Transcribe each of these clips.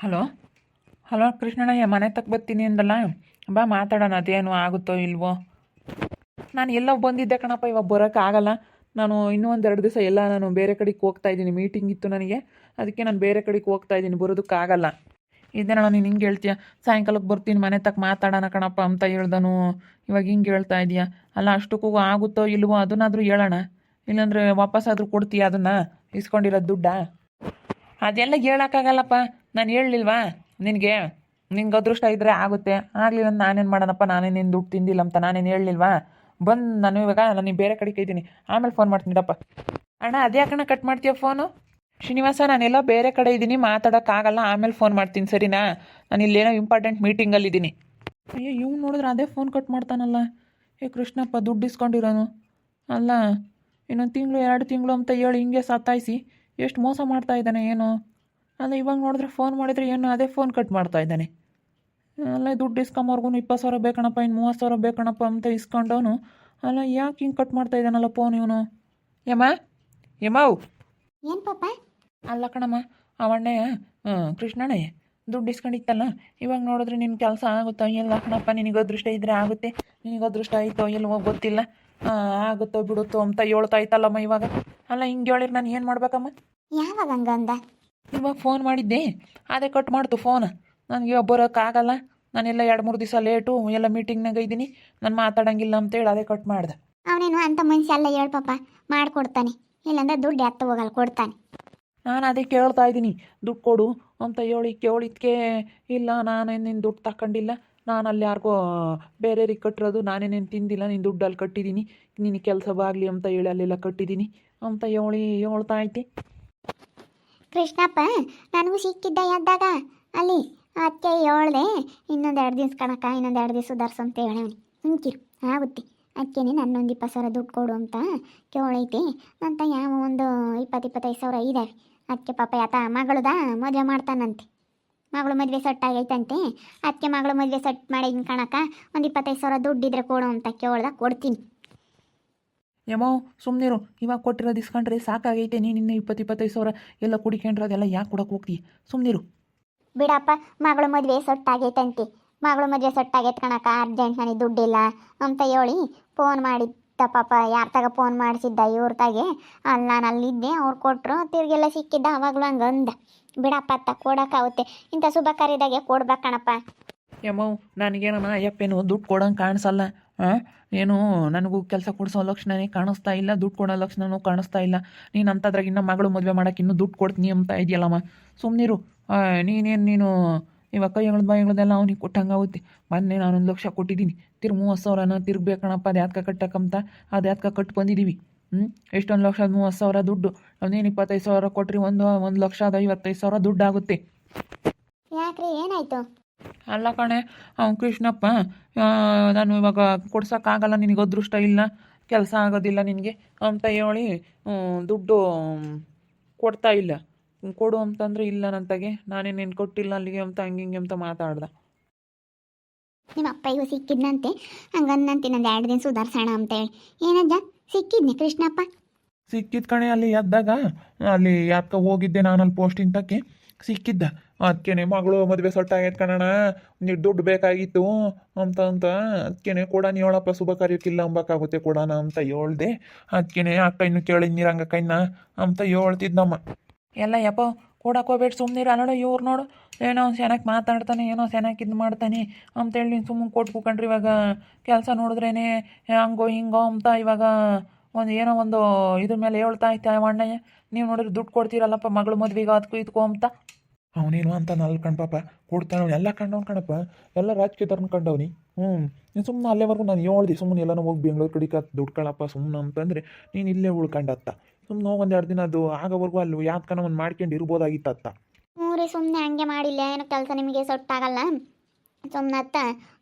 Hello hello ಕೃಷ್ಣಣ್ಣಯ್ಯ, ಮನೆ ತಕ್ಕ ಬರ್ತೀನಿ ಅಂದಲ್ಲ, ಬಾ ಮಾತಾಡೋಣ. ಅದೇನು ಆಗುತ್ತೋ ಇಲ್ವೋ. ನಾನು ಎಲ್ಲ ಬಂದಿದ್ದೆ ಕಣಪ್ಪ, ಇವಾಗ ಬರೋಕ್ಕಾಗಲ್ಲ. ನಾನು ಇನ್ನೂ ಒಂದೆರಡು ದಿವಸ ನಾನು ಬೇರೆ ಕಡೆಗೆ ಹೋಗ್ತಾ ಇದ್ದೀನಿ. ಮೀಟಿಂಗ್ ಇತ್ತು ನನಗೆ, ಅದಕ್ಕೆ ನಾನು ಬೇರೆ ಕಡೆಗೆ ಹೋಗ್ತಾ ಇದ್ದೀನಿ, ಬರೋದಕ್ಕಾಗಲ್ಲ. ಇದೇನಣ್ಣ ನೀನು ಹಿಂಗೆ ಹೇಳ್ತೀಯ? ಸಾಯಂಕಾಲಕ್ಕೆ ಬರ್ತೀನಿ ಮನೆ ತಕ್ಕ ಮಾತಾಡೋಣ ಕಣಪ್ಪ ಅಂತ ಹೇಳ್ದನು. ಇವಾಗ ಹಿಂಗೆ ಹೇಳ್ತಾ ಇದೀಯ. ಅಲ್ಲ, ಅಷ್ಟಕ್ಕೂ ಆಗುತ್ತೋ ಇಲ್ವೋ ಅದನ್ನಾದರೂ ಹೇಳೋಣ. ಇಲ್ಲಾಂದರೆ ವಾಪಸ್ಸಾದರೂ ಕೊಡ್ತೀಯ ಅದನ್ನು ಇಸ್ಕೊಂಡಿರೋ ದುಡ್ಡ? ಅದೆಲ್ಲ ಹೇಳೋಕ್ಕಾಗಲ್ಲಪ್ಪ. ನಾನು ಹೇಳಲಿಲ್ವಾ ನಿನಗೆ? ನಿನ್ಗೆ ಅದೃಷ್ಟ ಇದ್ದರೆ ಆಗುತ್ತೆ, ಆಗಲಿಲ್ಲ ಅಂತ ನಾನೇನು ಮಾಡೋಣಪ್ಪ. ನಾನೇನೇನು ದುಡ್ಡು ತಿಂದಿಲ್ಲ ಅಂತ ನಾನೇನು ಹೇಳಲಿಲ್ವಾ? ಬಂದು ನಾನು ಇವಾಗ ನನಗೆ ಬೇರೆ ಕಡೆಗೆ ಇದ್ದೀನಿ, ಆಮೇಲೆ ಫೋನ್ ಮಾಡ್ತೀನಿಡಪ್ಪ. ಅಣ್ಣ ಅದೇ ಯಾಕಣ್ಣ ಕಟ್ ಮಾಡ್ತೀಯ ಫೋನು? ಶ್ರೀನಿವಾಸ, ನಾನೆಲ್ಲ ಬೇರೆ ಕಡೆ ಇದ್ದೀನಿ, ಮಾತಾಡೋಕ್ಕಾಗಲ್ಲ, ಆಮೇಲೆ ಫೋನ್ ಮಾಡ್ತೀನಿ ಸರಿನಾ? ನಾನು ಇಲ್ಲೇನೋ ಇಂಪಾರ್ಟೆಂಟ್ ಮೀಟಿಂಗಲ್ಲಿದ್ದೀನಿ. ಅಯ್ಯೋ, ಇವ್ನು ನೋಡಿದ್ರೆ ಅದೇ ಫೋನ್ ಕಟ್ ಮಾಡ್ತಾನಲ್ಲ. ಕೃಷ್ಣಪ್ಪ ದುಡ್ಡು ಇಸ್ಕೊಂಡಿರೋನು ಅಲ್ಲ, ಇನ್ನೊಂದು ತಿಂಗಳು 2 ತಿಂಗಳು ಅಂತ ಹೇಳಿ ಹಿಂಗೆ ಸತ್ತಾಯಿಸಿ ಎಷ್ಟು ಮೋಸ ಮಾಡ್ತಾ ಇದ್ದಾನೆ ಏನೋ. ಅಲ್ಲ, ಇವಾಗ ನೋಡಿದ್ರೆ ಫೋನ್ ಮಾಡಿದರೆ ಏನು ಅದೇ ಫೋನ್ ಕಟ್ ಮಾಡ್ತಾ ಇದ್ದಾನೆ. ಅಲ್ಲ, ದುಡ್ಡು ಇಸ್ಕೊಂಬರ್ಗೂ 20,000 ಬೇಕಣಪ್ಪ, ಇನ್ನು 30,000 ಬೇಕಣಪ್ಪ ಅಂತ ಇಸ್ಕೊಂಡವನು. ಅಲ್ಲ, ಯಾಕೆ ಹಿಂಗೆ ಕಟ್ ಮಾಡ್ತಾ ಇದ್ದಾನಲ್ಲ ಫೋನ್ ಇವನು? ಯಮವ್ ಏನು ಪಾಪ? ಅಲ್ಲ ಕಣಮ್ಮ, ಅವಣ್ಣಯ್ಯ ಕೃಷ್ಣಣ್ಣಯ್ಯ ದುಡ್ಡು ಇಸ್ಕೊಂಡಿತ್ತಲ್ಲ, ಇವಾಗ ನೋಡಿದ್ರೆ ನಿನ್ನ ಕೆಲಸ ಆಗುತ್ತೋ ಇಲ್ಲ ಕಣಪ್ಪ. ನಿನಗೆ ಅದೃಷ್ಟ ಇದ್ದರೆ ಆಗುತ್ತೆ, ನಿನಗೆ ಅದೃಷ್ಟ ಆಯಿತೋ ಇಲ್ವೋ ಗೊತ್ತಿಲ್ಲ. ಆಗುತ್ತೋ ಬಿಡುತ್ತೋ ಅಂತ ಹೇಳ್ತಾ ಇತ್ತಲ್ಲಮ್ಮ ಇವಾಗ. ಅಲ್ಲ, ಹಿಂಗೆ ಹೇಳಿದ್ರೆ ನಾನು ಏನು ಮಾಡ್ಬೇಕಮ್ಮ? ಯಾವಾಗ ಹಂಗಂದ? ಇವಾಗ ಫೋನ್ ಮಾಡಿದ್ದೆ, ಅದೇ ಕಟ್ ಮಾಡ್ತು ಫೋನ್. ನನಗೆ ಬರೋಕ್ಕಾಗಲ್ಲ, ನಾನೆಲ್ಲ 2-3 ದಿವಸ ಲೇಟು, ಎಲ್ಲ ಮೀಟಿಂಗ್ನಾಗ ಇದ್ದೀನಿ, ನಾನು ಮಾತಾಡೋಂಗಿಲ್ಲ ಅಂತೇಳಿ ಅದೇ ಕಟ್ ಮಾಡ್ದೆ. ಅವನೇನು ಅಂಥ ಮನುಷ್ಯ ಎಲ್ಲ ಹೇಳು ಪಾಪ, ಮಾಡಿಕೊಡ್ತಾನೆ. ಇಲ್ಲಾಂದ್ರೆ ದುಡ್ಡು ಎತ್ತ ಹೋಗಲ್ಲ, ಕೊಡ್ತಾನೆ. ನಾನು ಅದೇ ಕೇಳ್ತಾ ಇದ್ದೀನಿ, ದುಡ್ಡು ಕೊಡು ಅಂತ ಕೇಳಿದ್ಕೆ ಇಲ್ಲ, ನಾನೇನು ನಿನ್ನ ದುಡ್ಡು ತಗೊಂಡಿಲ್ಲ, ನಾನು ಅಲ್ಲಿ ಯಾರಿಗೋ ಬೇರೆಯವ್ರಿಗೆ ಕಟ್ಟಿರೋದು, ನಾನೇನೇನು ತಿಂದಿಲ್ಲ, ನಿನ್ನ ದುಡ್ಡಲ್ಲಿ ಕಟ್ಟಿದ್ದೀನಿ, ನಿನಗೆ ಕೆಲಸ ಬಾಗಲಿ ಅಂತ ಹೇಳಿ ಅಲ್ಲೆಲ್ಲ ಕಟ್ಟಿದ್ದೀನಿ ಅಂತ ಹೇಳ್ತಾ ಐತಿ. ಕೃಷ್ಣಪ್ಪ ನನಗೂ ಸಿಕ್ಕಿದ್ದ ಎದ್ದಾಗ ಅಲ್ಲಿ ಅದಕ್ಕೆ ಹೇಳ್ದೆ, ಇನ್ನೊಂದು 2 ದಿವ್ಸ ಕಣಕ, ಇನ್ನೊಂದು 2 ದಿವಸ ಸುಧಾರ್ಸು ಅಂತ ಹೇಳವನಿ. ಸುಮ್ಕಿರು, ಆಗುತ್ತೆ. ಅದಕ್ಕೇನೆ ನನ್ನೊಂದು 20,000 ದುಡ್ಡು ಕೊಡು ಅಂತ ಕೇಳೈತಿ ಅಂತ. ಯಾವ ಒಂದು 20-25,000 ಇದ್ದಾವೆ. ಅದಕ್ಕೆ ಪಾಪ ಯಾತ ಮಗಳದ ಮದುವೆ ಮಾಡ್ತಾನಂತೆ. ಮಗಳು ಮದುವೆ ಸೆಟ್ ಆಗೈತಂತೆ. ಅದಕ್ಕೆ ಮಗಳು ಮದುವೆ ಸೆಟ್ ಮಾಡಿ ಹಿಂಗೆ ಕಣಕ, ಒಂದು 25,000 ದುಡ್ಡಿದ್ರೆ ಕೊಡು ಅಂತ ಕೇಳ್ದ, ಕೊಡ್ತೀನಿ. ಯಮೋ ಸುಮ್ಮನಿರು, ಇವಾಗ ಕೊಟ್ಟಿರೋದು ಇಸ್ಕೊಂಡ್ರೆ ಸಾಕಾಗೈತೆ. ನೀನು 20-25,000 ಎಲ್ಲ ಕುಡಿಕೊಂಡ್ರೆ ಅದೆಲ್ಲ ಯಾಕೆ ಕೊಡೋಕೆ ಹೋಗ್ತೀವಿ? ಸುಮ್ಮನಿರು. ಬಿಡಪ್ಪ, ಮಗಳು ಮದುವೆ ಸೆಟ್ ಆಗೈತಂತೆ. ಮಗಳು ಮದುವೆ ಸೆಟ್ ಆಗೈತೆ ಕಣಕ, ಅರ್ಜೆಂಟ್ ನನಗೆ ದುಡ್ಡಿಲ್ಲ ಅಂತ ಹೇಳಿ ಫೋನ್ ಮಾಡಿದ್ದ ಪಾಪ. ಯಾರ ತಗ ಫೋನ್ ಮಾಡಿಸಿದ್ದ? ಇವ್ರ ತಾಗೆ. ಅಲ್ಲಿ ನಾನು ಅಲ್ಲಿದ್ದೆ, ಅವ್ರು ಕೊಟ್ಟರು, ತಿರ್ಗೆಲ್ಲ ಸಿಕ್ಕಿದ್ದ. ಅವಾಗಲೂ ಹಂಗೆ ಅಂದ. ಬಿಡಪ್ಪ ಅತ್ತ, ಕೊಡೋಕ್ಕಾಗುತ್ತೆ. ಇಂಥ ಶುಭ ಕಾರ್ಯದಾಗೆ ಕೊಡ್ಬೇಕು ಕಣಪ್ಪ. ಯಮೋ, ನನಗೇನಮ್ಮ ಅಯ್ಯಪ್ಪೇನು ದುಡ್ಡು ಕೊಡೋಂಗೆ ಕಾಣಿಸಲ್ಲ. ಏನು ನನಗೂ ಕೆಲಸ ಕೊಡಿಸೋ ಲಕ್ಷಣನೇ ಕಾಣಿಸ್ತಾ ಇಲ್ಲ, ದುಡ್ಡು ಕೊಡೋ ಲಕ್ಷಣನೂ ಕಾಣಿಸ್ತಾ ಇಲ್ಲ. ನೀನು ಅಂಥದ್ರಾಗ ಇನ್ನೂ ಮಗಳು ಮದುವೆ ಮಾಡೋಕೆ ಇನ್ನೂ ದುಡ್ಡು ಕೊಡ್ತೀನಿ ಅಂತ ಇದೆಯಲ್ಲಮ್ಮ, ಸುಮ್ಮನಿರು. ನೀನು ಇವಾಗ ಕೈ ಬಾಯಿಗಳದೆಲ್ಲ ಅವ್ನಿಗೆ ಕೊಟ್ಟಂಗಾಗುತ್ತೆ. ಮೊನ್ನೆ ನಾನು 1 ಲಕ್ಷ ಕೊಟ್ಟಿದ್ದೀನಿ, 30,000ನ ತಿರ್ಗಬೇಕಣಪ್ಪ. ಅದು ಯಾತ್ಕ ಕಟ್ಟಕ್ಕಂತ, ಅದು ಯಾತ್ಕ ಕಟ್ಟು ಬಂದಿದ್ದೀವಿ. ಎಷ್ಟೊಂದು ಲಕ್ಷ 30,000 ದುಡ್ಡು. ಅವನೇನು 25,000 ಕೊಟ್ಟರೆ 1,55,000 ದುಡ್ಡು ಆಗುತ್ತೆ. ಯಾಕ್ರಿ, ಏನಾಯ್ತು? ಅಲ್ಲ ಕಣೆ, ಕೃಷ್ಣಪ್ಪ, ನಾನು ಇವಾಗ ಕೊಡ್ಸೋಕ್ಕಾಗಲ್ಲ, ನಿನಗೆ ಅದೃಷ್ಟ ಇಲ್ಲ, ಕೆಲಸ ಆಗೋದಿಲ್ಲ ನಿನಗೆ ಅಂತ ಹೇಳಿ ದುಡ್ಡು ಕೊಡ್ತಾ ಇಲ್ಲ. ಕೊಡು ಅಂತಂದರೆ ಇಲ್ಲ ನಂತಾಗೆ, ನಾನೇನೇನು ಕೊಟ್ಟಿಲ್ಲ ಅಲ್ಲಿಗೆ ಅಂತ ಹಂಗೆ ಅಂತ ಮಾತಾಡ್ದೆ. ನಿಮ್ಮ ಅಪ್ಪ ಇವು ಸಿಕ್ಕಿದ್ನಂತೆ, ಹಂಗನ್ನಂತೆ ನಂದು 2 ದಿನ ಸುಧಾರ್ಸೋಣ ಅಂತೇಳಿ. ಏನಜ್ಜ ಸಿಕ್ಕಿದ್ನಿ ಕೃಷ್ಣಪ್ಪ? ಸಿಕ್ಕಿದ ಕಣೆ, ಅಲ್ಲಿ ಎದ್ದಾಗ ಅಲ್ಲಿ ಯಾಕ ಹೋಗಿದ್ದೆ ನಾನು, ಅಲ್ಲಿ ಪೋಸ್ಟಿಂಗ್ ತಕ್ಕೆ ಸಿಕ್ಕಿದ್ದ. ಅದಕ್ಕೇನೆ ಮಗಳು ಮದುವೆ ಸೊಟ್ಟ ಆಗೈತೆ ಕಣಣ, ನೀವು ದುಡ್ಡು ಬೇಕಾಗಿತ್ತು ಅಂತ ಅದಕ್ಕೇನೆ ಕೊಡೋಣ ಹೇಳಪ್ಪ, ಶುಭ ಕಾರ್ಯಕ್ಕಿಲ್ಲ ಅಂಬಕ್ಕಾಗುತ್ತೆ, ಕೊಡೋಣ ಅಂತ ಹೇಳ್ದೆ. ಅದಕ್ಕೇನೆ ಅಕ್ಕ ಇನ್ನು ಕೇಳಿದ್ನಿರ ಹಂಗ ಕೈನ ಅಂತ ಹೇಳ್ತಿದ್ದಮ್ಮ. ಎಲ್ಲ ಯಪ್ಪ ಕೊಡಕ್ಕೆ ಹೋಗ್ಬೇಡ, ಸುಮ್ಮನಿರ. ನೋಡು ಇವ್ರು ನೋಡು, ಏನೋ ಚೆನ್ನಾಗಿ ಮಾತಾಡ್ತಾನೆ, ಏನೋ ಚೆನ್ನಾಗಿ ಇದು ಮಾಡ್ತಾನೆ ಅಂತೇಳಿ ನೀನು ಸುಮ್ಮನೆ ಕೊಟ್ಟು ಕೂಕೊಂಡ್ರಿ. ಇವಾಗ ಕೆಲಸ ನೋಡಿದ್ರೇ ಹಂಗೋ ಹಿಂಗೋ ಅಂತ ಇವಾಗ ಏನೋ ಒಂದು ಇದ್ರ ಮೇಲೆ ಹೇಳ್ತಾ ಐತೆ ಅಣ್ಣಯ್ಯ. ನೀವು ನೋಡಿದ್ರೆ ದುಡ್ಡು ಕೊಡ್ತೀರಲ್ಲಪ್ಪ ಮಗಳು ಮದ್ವೆಗೆ ಅದಕ್ಕೂ ಇದಕ್ಕೂ ಅಂತ. ಅವನೇನು ಅಂತ ನಲ್ಲಿ ಕಣ್ಪಾಪ ಕೊಡ್ತಾನೆ, ಎಲ್ಲ ಕಂಡವ್ನು ಕಣಪ್ಪ, ಎಲ್ಲ ರಾಜಕೀಯದವ್ರನ್ನ ಕಂಡವ್ನಿ. ನೀನು ಸುಮ್ಮನೆ ಅಲ್ಲೇವರೆಗೂ ನಾನು ಹೇಳ್ದೆ, ಸುಮ್ಮನೆ ಎಲ್ಲನೂ ಹೋಗಿ ಬೆಂಗಳೂರು ಕಡೆಗೆ ದುಡ್ಡು ಕಳಪ್ಪ ಸುಮ್ಮನೆ ಅಂತಂದರೆ ನೀನು ಇಲ್ಲೇ ಉಳ್ಕೊಂಡತ್ತ. ಸುಮ್ಮನೆ ಹೋಗಿ 1-2 ದಿನ ಅದು ಆಗೋವರೆಗೂ ಅಲ್ಲಿ ಯಾತ್ಕನ ಒಂದು ಮಾಡ್ಕೊಂಡು ಇರ್ಬೋದಾಗಿತ್ತತ್ತ. ರೀ, ಸುಮ್ಮನೆ ಹಂಗೆ ಮಾಡಿಲ್ಲ. ಏನೋ ಕೆಲಸ ನಿಮಗೆ ಸೊಟ್ಟಾಗಲ್ಲ, ಸುಮ್ಮನೆ ಅತ್ತ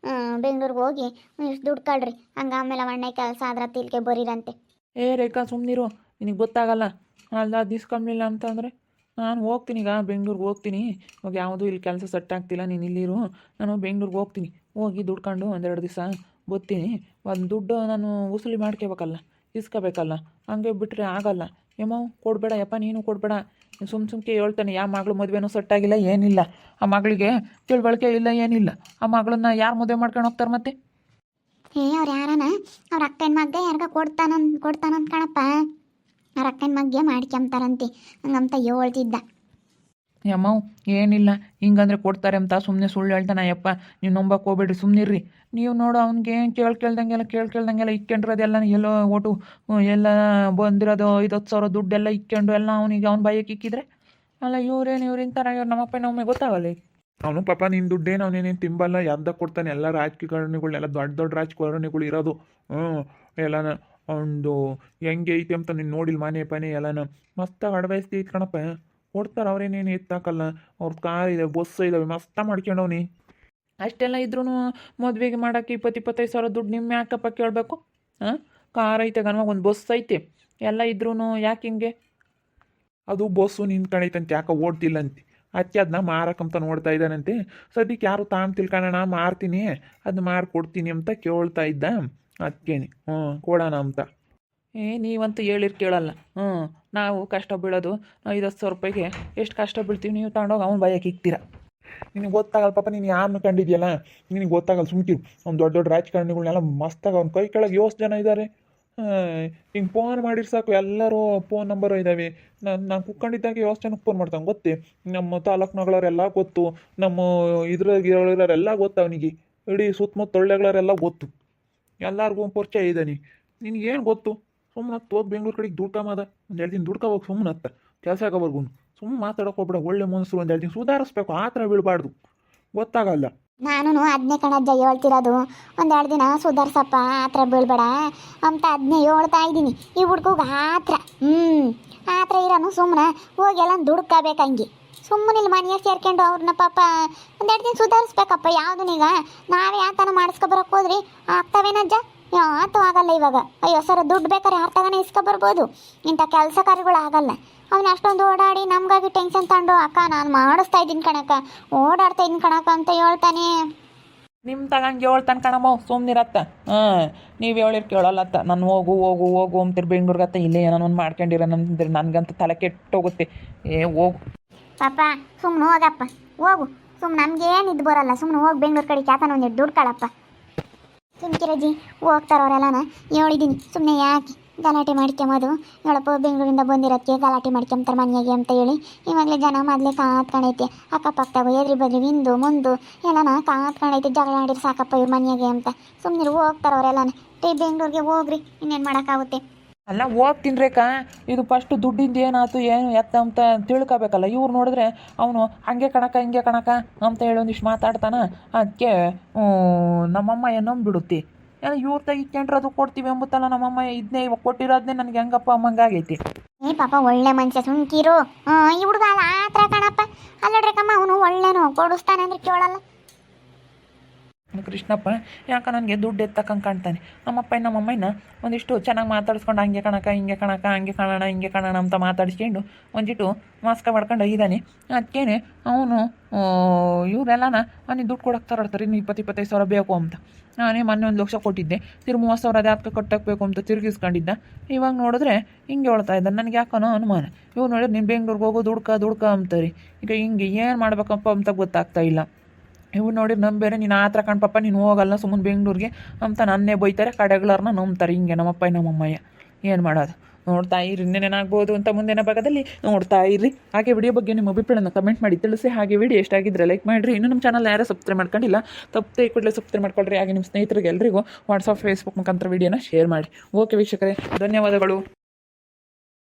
ಬೆಂಗ್ಳೂರಿಗೆ ಹೋಗಿ ಇಷ್ಟು ದುಡ್ಡು ಕಳ್ರಿ, ಹಂಗೆ ಆಮೇಲೆ ಅಣ್ಣೆ ಕೆಲಸ ಆದ್ರೆ ತಿಲ್ಕೆ ಬರೀರಂತೆ. ರೇಖಾ ಸುಮ್ಮನಿರು, ನಿನಗೆ ಗೊತ್ತಾಗಲ್ಲ. ಅಲ್ಲ ದಿಸ್ಕೊಂಬಿಲ್ಲ ಅಂತಂದರೆ ನಾನು ಹೋಗ್ತೀನಿ, ಈಗ ಬೆಂಗ್ಳೂರಿಗೆ ಹೋಗ್ತೀನಿ. ಇವಾಗ ಯಾವುದೂ ಇಲ್ಲಿ ಕೆಲಸ ಸೆಟ್ ಆಗ್ತಿಲ್ಲ, ನೀನು ಇಲ್ಲಿರು, ನಾನು ಬೆಂಗ್ಳೂರಿಗೆ ಹೋಗ್ತೀನಿ. ಹೋಗಿ ದುಡ್ಕೊಂಡು 1-2 ದಿವಸ ಬರ್ತೀನಿ. ಒಂದು ದುಡ್ಡು ನಾನು ವಸೂಲಿ ಮಾಡ್ಕೋಬೇಕಲ್ಲ, ಇಸ್ಕೋಬೇಕಲ್ಲ, ಹಂಗೆ ಬಿಟ್ಟರೆ ಆಗಲ್ಲ. ಏಮೋ ಕೊಡಬೇಡ ಯಪ್ಪ, ನೀನು ಕೊಡಬೇಡ. ಸುಮ್ಕೆ ಹೇಳ್ತಾನೆ ಯಾವ ಮಗಳು ಮದುವೆನೂ ಸೆಟ್ಟಾಗಿಲ್ಲ ಏನಿಲ್ಲ. ಆ ಮಗಳಿಗೆ ತಿಳುವಳಿಕೆ ಇಲ್ಲ ಏನಿಲ್ಲ. ಆ ಮಗಳನ್ನ ಯಾರು ಮದುವೆ ಮಾಡ್ಕೊಂಡು ಹೋಗ್ತಾರೆ ಮತ್ತೆ? ಅವ್ರು ಯಾರನ ಅವ್ರ ಅಕ್ಕನ ಮಗ್ಗ ಯಾರಿಗ ಕೊಡ್ತಾನಂತ ಕಣಪ್ಪ. ಅವ್ರ ಅಕ್ಕನ ಮಗ್ಗೆ ಮಾಡ್ಕೊಂತಾರಂತೆ ಹಂಗಂತ ಹೇಳ್ತಿದ್ದ. ಯಮ್ಮ ಏನಿಲ್ಲ, ಹಿಂಗಂದ್ರೆ ಕೊಡ್ತಾರೆ ಅಂತ ಸುಮ್ಮನೆ ಸುಳ್ಳು ಹೇಳ್ತಾನೆ ಅಯ್ಯಪ್ಪ. ನೀವು ನಂಬಕ್ಕೆ ಹೋಗ್ಬೇಡ್ರಿ, ಸುಮ್ಮನಿರ್ರಿ. ನೀವು ನೋಡು ಅವ್ನಿಗೆ ಏನು ಕೇಳ್ದಂಗೆಲ್ಲ ಇಕ್ಕೊಂಡಿರೋದೆಲ್ಲ ಎಲ್ಲೋ ಒಟ್ಟು ಎಲ್ಲ ಬಂದಿರೋದು 50,000 ದುಡ್ಡೆಲ್ಲ ಇಕ್ಕೊಂಡು ಎಲ್ಲ ಅವನಿಗೆ ಅವ್ನ ಬಾಯಕ್ಕೆ ಇಕ್ಕಿದ್ರೆ ಅಲ್ಲ ಇವ್ರು ಇಂಥರ ಇವ್ರು ನಮ್ಮಪ್ಪ ನಮಗೆ ಗೊತ್ತಾಗಲ್ಲ. ಅವನು ಪಾಪ ನಿನ್ನ ದುಡ್ಡೇನು ಅವನೇನೇನು ತಿಂಬಲ್ಲ, ಯಾರ್ದ ಕೊಡ್ತಾನೆ. ಎಲ್ಲ ರಾಜಕಾರಣಿಗಳ್ನೆಲ್ಲ ದೊಡ್ಡ ರಾಜಕಾರಣಿಗಳು ಇರೋದು. ಎಲ್ಲನ ಒಂದು ಹೆಂಗೆ ಐತೆ ಅಂತ ನೀನು ನೋಡಿಲ್ಲ, ಮನೆ ಎಲ್ಲನ ಮಸ್ತಾಗಿ ಅಡ್ವೈಸ್ತಿ ಐತೆ ಕಣಪ್ಪ. ಕೊಡ್ತಾರೆ, ಅವ್ರೇನೇನು ಎತ್ತಾಕಲ್ಲ. ಅವ್ರ ಕಾರ್ ಇದೆ, ಬಸ್ ಇದಾವೆ, ಮಸ್ತ ಮಾಡ್ಕೊಂಡವ್ನಿ. ಅಷ್ಟೆಲ್ಲ ಇದ್ರೂ ಮದುವೆಗೆ ಮಾಡೋಕ್ಕೆ 20-25 ದುಡ್ಡು ನಿಮ್ಮ ಯಾಕಪ್ಪ ಕೇಳಬೇಕು? ಕಾರ್ ಐತೆ ಗನ್ವಾಗ, ಒಂದು ಬಸ್ ಐತೆ, ಎಲ್ಲ ಇದ್ರೂ ಯಾಕೆ ಹಿಂಗೆ? ಅದು ಬಸ್ಸು ನಿಂತ್ಕೊಂಡೈತಂತೆ, ಯಾಕೆ ಓಡ್ತಿಲ್ಲಂತೆ. ಅದಕ್ಕೆ ಅದನ್ನ ಮಾರಕ್ಕಂತ ನೋಡ್ತಾ ಇದ್ದಾನಂತೆ. ಸದ್ಯಕ್ಕೆ ಯಾರು ತಿಳ್ಕೊಳ್ಳೋಣ ಮಾರ್ತೀನಿ, ಅದನ್ನ ಮಾರ್ಕೊಡ್ತೀನಿ ಅಂತ ಕೇಳ್ತಾ ಇದ್ದ. ಅದಕ್ಕೇನೆ ಕೊಡೋಣ ಅಂತ. ನೀವಂತೂ ಹೇಳಿರ್ ಕೇಳಲ್ಲ. ನಾವು ಕಷ್ಟ ಬೀಳೋದು 50,000 ರೂಪಾಯಿಗೆ ಎಷ್ಟು ಕಷ್ಟ ಬೀಳ್ತೀವಿ, ನೀವು ತಗೊಂಡೋಗಿ ಅವ್ನು ಬಾಯಕ್ಕೆ ಇಕ್ತೀರ. ನಿನಗೆ ಗೊತ್ತಾಗಲ್ಲ ಪಾಪ, ನೀನು ಯಾರನ್ನ ಕಂಡಿದ್ಯಲ್ಲ, ನಿನಗೆ ಗೊತ್ತಾಗಲ್ಲ. ಸುಮ್ಕಿರು. ಅವ್ನು ದೊಡ್ಡ ರಾಜಕಾರಣಿಗಳನ್ನೆಲ್ಲ ಮಸ್ತಾಗ ಅವ್ನ ಕೈ ಕೆಳಗೆ 8 ಜನ ಇದ್ದಾರೆ. ಹಿಂಗೆ ಫೋನ್ ಮಾಡಿರ್ ಸಾಕು, ಎಲ್ಲರೂ ಫೋನ್ ನಂಬರ್ ಇದ್ದಾವೆ. ನಾನು ಕುತ್ಕೊಂಡಿದ್ದಾಗ 8 ಜನಕ್ಕೆ ಫೋನ್ ಮಾಡ್ತಾನೆ ಗೊತ್ತೇ. ನಮ್ಮ ತಾಲೂಕ್ನಗಳವರೆಲ್ಲ ಗೊತ್ತು, ನಮ್ಮ ಇದ್ರಾಗಿರೋರೆಲ್ಲ ಗೊತ್ತು ಅವನಿಗೆ. ಇಡೀ ಸುತ್ತಮುತ್ತ ತೊಳ್ಳೆಗಳವರೆಲ್ಲ ಗೊತ್ತು, ಎಲ್ಲರಿಗೂ ಪರಿಚಯ ಇದ್ದಾನೆ. ನಿನಗೇನು ಗೊತ್ತು? ಸುಮ್ಮನೆ ಹೋಗಿ ಬೆಂಗ್ಳೂರು ಕಡೆಗೆ ದುಡ್ಕೊಂಬದ, ಒಂದು 2 ದಿನ ದುಡ್ಕೋಬೇಕು. ಸುಮ್ಮನೆ ಕೆಲಸ ಆಗೋವರೆಗೂ ಸುಮ್ಮನೆ ಮಾತಾಡೋಕೆ ಹೋಗ್ಬೇಡ. ಒಳ್ಳೆ ಮನಸ್ಸು, ಒಂದು 2 ದಿನ ಸುಧಾರಿಸ್ಬೇಕು. ಆ ಥರ ಬೀಳಬಾರ್ದು, ಗೊತ್ತಾಗಲ್ಲ. ನಾನು ಅದನ್ನೇ ಕಣಜ್ಜ ಹೇಳ್ತಿರೋದು. 1-2 ದಿನ ಸುಧಾರ್ಸಪ್ಪ, ಆ ಥರ ಬೀಳ್ಬೇಡ ಅಂತ ಅದನ್ನೇ ಹೇಳ್ತಾ ಇದ್ದೀನಿ. ಈ ಹುಡ್ಗಗೆ ಆ ಥರ ಇರೋನು ಸುಮ್ಮನೆ ಹೋಗಿ ಎಲ್ಲ ದುಡ್ಕೋಬೇಕು. ಹಂಗೆ ಸುಮ್ಮನೆ ಇಲ್ಲಿ ಮನೆಯಾಗ ಸೇರ್ಕೊಂಡು ಅವ್ರನ್ನ ಪಾಪ 1-2 ದಿನ ಸುಧಾರಿಸ್ಬೇಕಪ್ಪ. ಯಾವುದನ್ನೀಗ ನಾವೇ ಆ ಥರ ಮಾಡಿಸ್ಕೊಬರಕ್ಕೆ ಹೋದ್ರಿ ಆಗ್ತಾವೇನಜ್ಜ? ಯಾತು ಆಗಲ್ಲ. ಇವಾಗ 50,000 ದುಡ್ಡು ಬೇಕಾದ್ರೆ ಯಾರು ತಗೊಂಡು ಇಸ್ಕೊಬರ್ಬೋದು. ಇಂಥ ಕೆಲಸ ಕಾರ್ಯಗಳು ಆಗಲ್ಲ. ಅವನು ಅಷ್ಟೊಂದು ಓಡಾಡಿ ನಮಗಾಗಿ ಟೆನ್ಷನ್ ತಗೊಂಡು ಅಕ್ಕ ನಾನು ಮಾಡಿಸ್ತಾ ಇದ್ದೀನಿ ಕಣಕ್ಕ, ಓಡಾಡ್ತಾ ಇದ್ದೀನಿ ಕಣಕ್ಕ ಅಂತ ಹೇಳ್ತಾನೆ. ನಿಮ್ಮ ತಗಂಗೆ ಹೇಳ್ತಾನೆ ಕಣಮ್ಮ, ಸುಮ್ಮನಿರತ್ತ. ನೀವು ಹೇಳಿರ್ ಕೇಳಲ್ಲತ್ತ. ನಾನು ಹೋಗು ಅಂತೀರಿ ಬೆಂಗ್ಳೂರ್ಗತ್ತ. ಇಲ್ಲೇ ಏನೋ ಒಂದು ಮಾಡ್ಕೊಂಡಿರೋನಂದ್ರೆ ನನಗಂತೂ ತಲೆ ಕೆಟ್ಟೋಗುತ್ತೆ. ಹೋಗು ಪಾಪ, ಸುಮ್ಮನೆ ಹೋಗಪ್ಪ, ಹೋಗು. ಸುಮ್ಮನೆ ನಮ್ಗೇನು ಇದು ಬರಲ್ಲ. ಸುಮ್ಮನೆ ಹೋಗಿ ಬೆಂಗ್ಳೂರು ಕಡೆ ಕ್ಯಾತನ ಒಂದಿಟ್ಟು ದುಡ್ಡು ಕಳಪ್ಪ. ಸುಮ್ಕಿರಜ್ಜಿ, ಹೋಗ್ತಾರವರೆಲ್ಲನ ಹೇಳಿದ್ದೀನಿ. ಸುಮ್ಮನೆ ಯಾಕೆ ಗಲಾಟೆ ಮಾಡ್ಕೊಂಬೋದು? ಹೇಳಪ್ಪ, ಬೆಂಗಳೂರಿಂದ ಬಂದಿರೋದಕ್ಕೆ ಗಲಾಟೆ ಮಾಡ್ಕೊಂತಾರೆ ಮನೆಯಾಗೆ ಅಂತ ಹೇಳಿ ಇವಾಗಲೇ ಜನ ಮೊದಲೇ ಕಾತ್ಕೊಂಡೈತೆ. ಅಕ್ಕಪಕ್ಕದಾಗ ಎದ್ರಿ ಬದ್ರಿ ಹಿಂದು ಮುಂದು ಎಲ್ಲನ ಕಾತ್ಕೊಂಡೈತೆ. ಜಗಳ ಆಡಿರಿ ಸಾಕಪ್ಪ ಇವ್ರ ಮನೆಯಾಗೆ ಅಂತ. ಸುಮ್ಮನೆ ಹೋಗ್ತಾರವರೆಲ್ಲನ. ಬೆಂಗಳೂರಿಗೆ ಹೋಗ್ರಿ, ಇನ್ನೇನು ಮಾಡೋಕ್ಕಾಗುತ್ತೆ? ಅಲ್ಲ ಹೋಗ್ತೀನಿ ರೇಖಾ, ಇದು ಫಸ್ಟು ದುಡ್ಡಿಂದ ಏನಾಯ್ತು ಏನು ಎತ್ತ ಅಂತ ತಿಳ್ಕೊಬೇಕಲ್ಲ. ಇವ್ರು ನೋಡಿದ್ರೆ ಅವನು ಹಂಗೆ ಕಣಕ ಹಿಂಗೆ ಕಣಕ ಅಂತ ಹೇಳಿ ಒಂದಿಷ್ಟು ಮಾತಾಡ್ತಾನೆ. ಅದಕ್ಕೆ ನಮ್ಮಮ್ಮ ನಂಬಿಬಿಡುತ್ತೆ. ಇವ್ರ ತೆಗಿಕೊಂಡ್ರದು ಕೊಡ್ತೀವಿ ಎಂಬುತ್ತಲ್ಲ ನಮ್ಮಮ್ಮ. ಇದನ್ನೇ ಇವಾಗ ಕೊಟ್ಟಿರೋದನ್ನೇ ನನಗೆ ಹೆಂಗಪ್ಪ ಅಮ್ಮಂಗಾಗೈತಿ. ಪಾಪ ಒಳ್ಳೆ ಮನುಷ್ಯ, ಸುಮ್ಕಿರು. ಈ ಹುಡುಗ ಅಲ್ಲ ಆ ಥರ ಕಣಪ್ಪ. ಅಲ್ಲಡ್ರಕಮ್ಮ, ಅವನು ಒಳ್ಳೆನು ಕೊಡಿಸ್ತಾನೆ ಅಂದ್ರೆ ಕೇಳಲ್ಲ. ಕೃಷ್ಣಪ್ಪ ಯಾಕೆ ನನಗೆ ದುಡ್ಡು ಎತ್ತಕ್ಕಂಗೆ ಕಾಣ್ತಾನೆ. ನಮ್ಮಮ್ಮನ ಒಂದಿಷ್ಟು ಚೆನ್ನಾಗಿ ಮಾತಾಡಿಸ್ಕೊಂಡು ಹಂಗೆ ಕಣಕ ಹಿಂಗೆ ಕಣಕ ಹಂಗೆ ಕಾಣೋಣ ಹಿಂಗೆ ಕಾಣೋಣ ಅಂತ ಮಾತಾಡಿಸ್ಕೊಂಡು ಒಂದಿಟ್ಟು ಮಾಸ್ಕ ಮಾಡ್ಕೊಂಡು ಇದ್ದಾನೆ. ಅದಕ್ಕೇನೆ ಅವನು ಇವರೆಲ್ಲನ ನನಗೆ ದುಡ್ಡು ಕೊಡೋಕೆ ತರಾಡ್ತಾರೆ. ಇನ್ನು 20-25 ಸಾವಿರ ಬೇಕು ಅಂತ. ನಾನೇ ಮೊನ್ನೆ 1 ಲಕ್ಷ ಕೊಟ್ಟಿದ್ದೆ. 30,000 ಅದು ಯಾಕೆ ಕಟ್ಟಬೇಕು ಅಂತ ತಿರುಗಿಸ್ಕೊಂಡಿದ್ದ. ಇವಾಗ ನೋಡಿದ್ರೆ ಹಿಂಗೆ ಹೇಳ್ತಾ ಇದ್ದಾನೆ. ನನಗೆ ಯಾಕನೋ ಅನುಮಾನ. ಇವ್ರು ನೋಡಿದ್ರೆ ನೀನು ಬೆಂಗ್ಳೂರಿಗೆ ಹೋಗೋ ದುಡ್ಕ ಅಂತಾರೆ. ಈಗ ಹಿಂಗೆ ಏನು ಮಾಡ್ಬೇಕಪ್ಪ ಅಂತ ಗೊತ್ತಾಗ್ತಾ ಇಲ್ಲ. ಇವು ನೋಡಿ ನಂಬೇರೆ ನೀನು ಆ ಥರ ಕಣ್ಪಪ್ಪ ನೀನು ಹೋಗಲ್ಲ ಸುಮ್ಮನೆ ಬೆಂಗ್ಳೂರಿಗೆ ಅಂತ ನನ್ನೇ ಬೈತಾರೆ. ಕಡೆಗಳನ್ನ ನಂಬ್ತಾರೆ. ಹಿಂಗೆ ನಮ್ಮಪ್ಪ ನಮ್ಮಮ್ಮಯ್ಯ ಏನು ಮಾಡೋದು? ನೋಡ್ತಾ ಇರಿ, ಇನ್ನೇನಾಗ್ಬೋದು ಅಂತ ಮುಂದಿನ ಭಾಗದಲ್ಲಿ ನೋಡ್ತಾ ಇರಿ. ಹಾಗೆ ವಿಡಿಯೋ ಬಗ್ಗೆ ನಿಮ್ಮ ಅಭಿಪ್ರಾಯನ ಕಮೆಂಟ್ ಮಾಡಿ ತಿಳಿಸಿ. ಹಾಗೆ ವಿಡಿಯೋ ಎಷ್ಟಾಗಿದ್ದರೆ ಲೈಕ್ ಮಾಡಿರಿ. ಇನ್ನೂ ನಮ್ಮ ಚಾನಲ್ ಯಾರು ಸಬ್ಸ್ಕ್ರೈಬ್ ಮಾಡ್ಕೊಂಡಿಲ್ಲ ತಪ್ಪದೆ ಕೂಡಲೇ ಸಬ್ಸ್ಕ್ರೈಬ್ ಮಾಡ್ಕೊಳ್ರಿ. ಹಾಗೆ ನಿಮ್ಮ ಸ್ನೇಹಿತರಿಗೆ ಎಲ್ರಿಗೂ ವಾಟ್ಸಪ್ ಫೇಸ್ಬುಕ್ ಮುಖಾಂತರ ವಿಡಿಯೋನ ಶೇರ್ ಮಾಡಿ. ಓಕೆ ವೀಕ್ಷಕರೇ, ಧನ್ಯವಾದಗಳು.